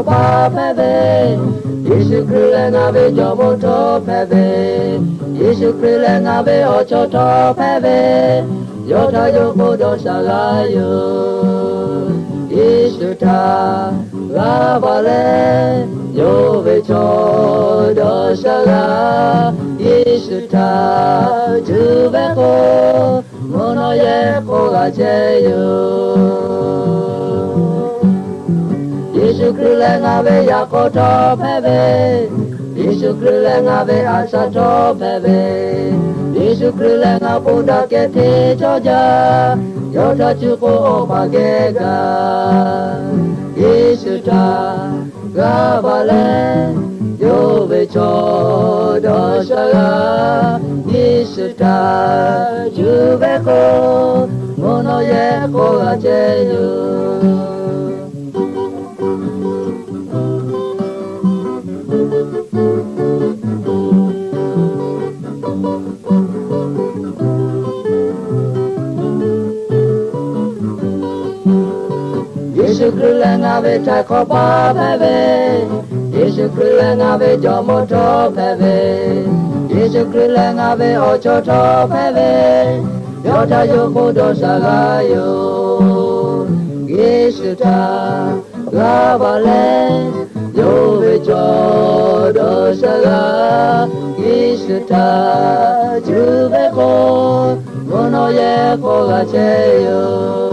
pa pebe Yesu Christ ngabe jomoto pebe Yesu Christ ngabe ochoto pebe Yota yokodo sagayo Yesu ta Gabale Yove chodo saga Yesu ta Jubeko Mono ye kogacheyo Yesu Christ ngabe yakoto pebe Yesu Christ ngabe asato pebe Yesu Christ ngabuda kete choja Yota chuko omagega Yesu ta Gabale Yove chodo saga Yesu ta Jubeko Mono ye kogacheyo Yesu Christ ngabe takopa pebe Yesu Christ ngabe jomoto pebe Yesu Christ ngabe ochoto pebe Yota yokodo sagayo Yesu ta Gabale Yove chodo saga Yesu ta Jubeko Mono ye kogacheyo